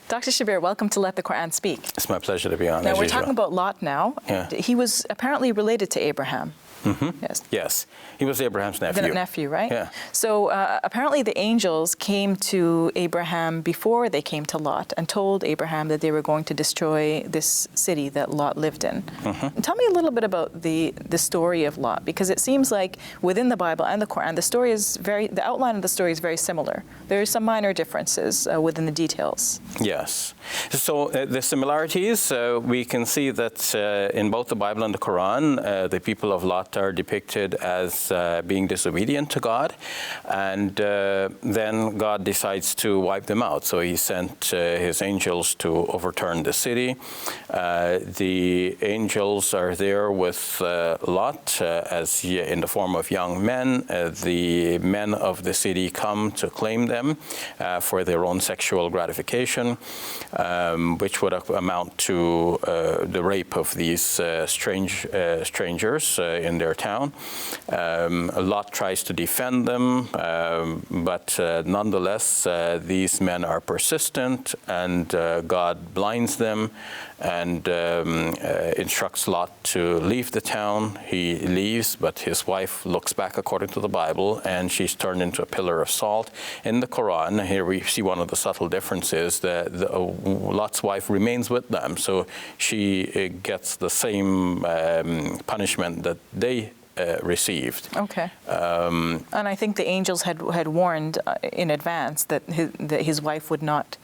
Dr. Shabir, welcome to Let the Quran Speak. It's my pleasure to be on. Now, we're talking about Lot now. Yeah. He was apparently related to Abraham. Mm-hmm. Yes. He was Abraham's nephew. The nephew, right? Yeah. So apparently the angels came to Abraham before they came to Lot and told Abraham that they were going to destroy this city that Lot lived in. Mm-hmm. Tell me a little bit about the story of Lot, because it seems like within the Bible and the Quran, the outline of the story is very similar. There are some minor differences within the details. Yes. So the similarities, we can see that in both the Bible and the Quran, the people of Lot are depicted as being disobedient to God, and then God decides to wipe them out. So he sent his angels to overturn the city. The angels are there with Lot as in the form of young men. The men of the city come to claim them for their own sexual gratification, which would amount to the rape of these strangers in their town. Lot tries to defend them, but nonetheless, these men are persistent, and God blinds them and instructs Lot to leave the town. He leaves, but his wife looks back according to the Bible, and she's turned into a pillar of salt. In the Quran, here we see one of the subtle differences. Lot's wife remains with them, so she gets the same punishment that they received. Okay. And I think the angels had warned in advance that his wife would not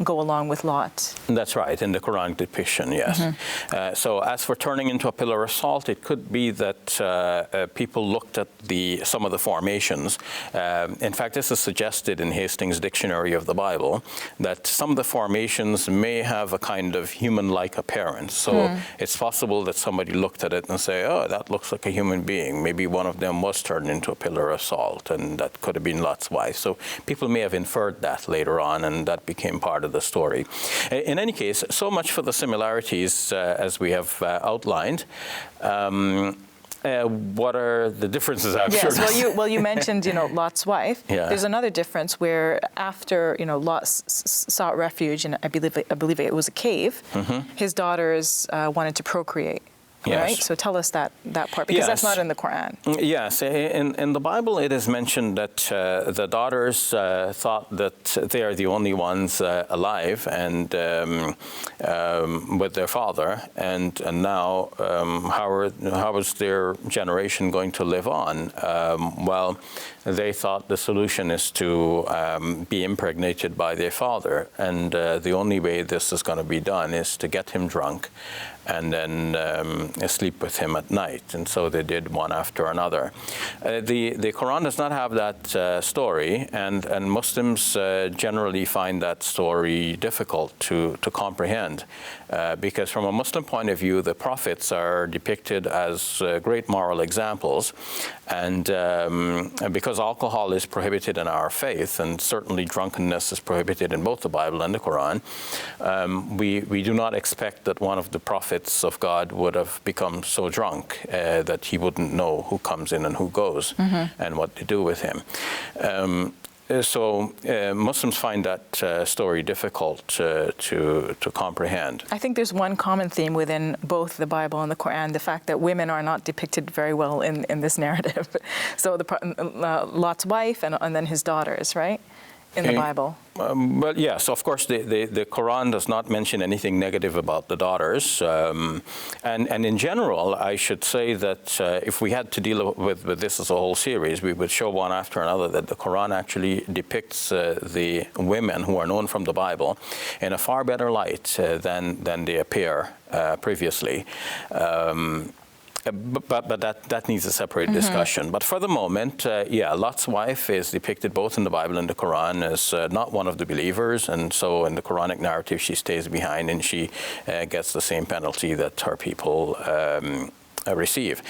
go along with Lot. That's right, in the Quranic depiction, yes. Mm-hmm. So as for turning into a pillar of salt, it could be that people looked at some of the formations. In fact, this is suggested in Hastings' Dictionary of the Bible, that some of the formations may have a kind of human-like appearance. So it's possible that somebody looked at it and say, oh, that looks like a human being. Maybe one of them was turned into a pillar of salt, and that could have been Lot's wife. So people may have inferred that later on, and that became part of the story. In any case, so much for the similarities as we have outlined. What are the differences? I'm sure. Well, you mentioned, Lot's wife. Yeah. There's another difference where after, Lot sought refuge, and I believe it was a cave, his daughters wanted to procreate. Yes. Right? So tell us that part, because that's not in the Quran. Yes. In the Bible, it is mentioned that the daughters thought that they are the only ones alive and with their father, and now how is their generation going to live on? Well, they thought the solution is to be impregnated by their father, and the only way this is going to be done is to get him drunk and then sleep with him at night. And so they did one after another. The Quran does not have that story, and Muslims generally find that story difficult to comprehend, because from a Muslim point of view, the prophets are depicted as great moral examples, and because alcohol is prohibited in our faith, and certainly drunkenness is prohibited in both the Bible and the Quran, we do not expect that one of the prophets of God would have become so drunk that he wouldn't know who comes in and who goes and what to do with him. So Muslims find that story difficult to comprehend. I think there's one common theme within both the Bible and the Quran, the fact that women are not depicted very well in this narrative. So Lot's wife and then his daughters, right? In the Bible. Well, yes, of course, the Quran does not mention anything negative about the daughters. And in general, I should say that if we had to deal with this as a whole series, we would show one after another that the Quran actually depicts the women who are known from the Bible in a far better light than they appear previously. But that needs a separate discussion. But for the moment, Lot's wife is depicted both in the Bible and the Quran as not one of the believers, and so in the Quranic narrative she stays behind and she gets the same penalty that her people receive.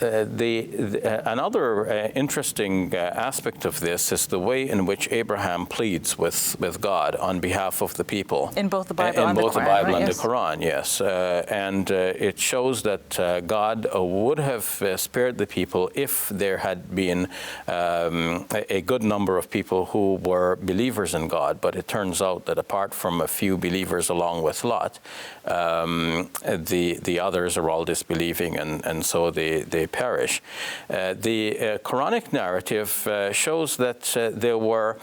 Another interesting aspect of this is the way in which Abraham pleads with God on behalf of the people. In both the Bible in and the both Quran, the Bible right? and Yes. the Quran, yes. And it shows that God would have spared the people if there had been a good number of people who were believers in God. But it turns out that apart from a few believers along with Lot, the others are all disbelieving, and so they perish. The Quranic narrative shows that there were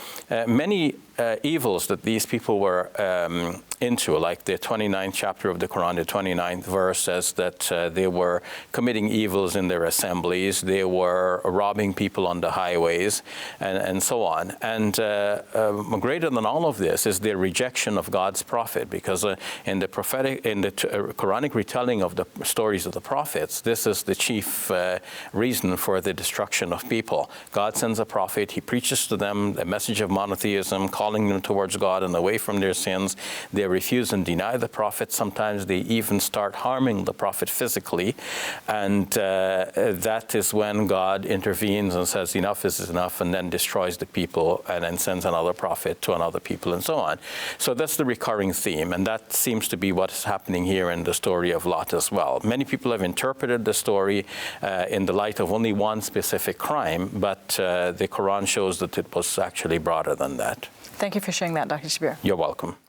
many evils that these people were into, like the 29th chapter of the Quran, the 29th verse says that they were committing evils in their assemblies, they were robbing people on the highways, and so on. And greater than all of this is their rejection of God's prophet, because in the Quranic retelling of the stories of the prophets, this is the chief reason for the destruction of people. God sends a prophet, he preaches to them the message of monotheism, calling them towards God and away from their sins. They refuse and deny the prophet. Sometimes they even start harming the prophet physically. And that is when God intervenes and says, enough is enough, and then destroys the people and then sends another prophet to another people and so on. So that's the recurring theme. And that seems to be what's happening here in the story of Lot as well. Many people have interpreted the story in the light of only one specific crime, but the Quran shows that it was actually broader than that. Thank you for sharing that, Dr. Shabir. You're welcome.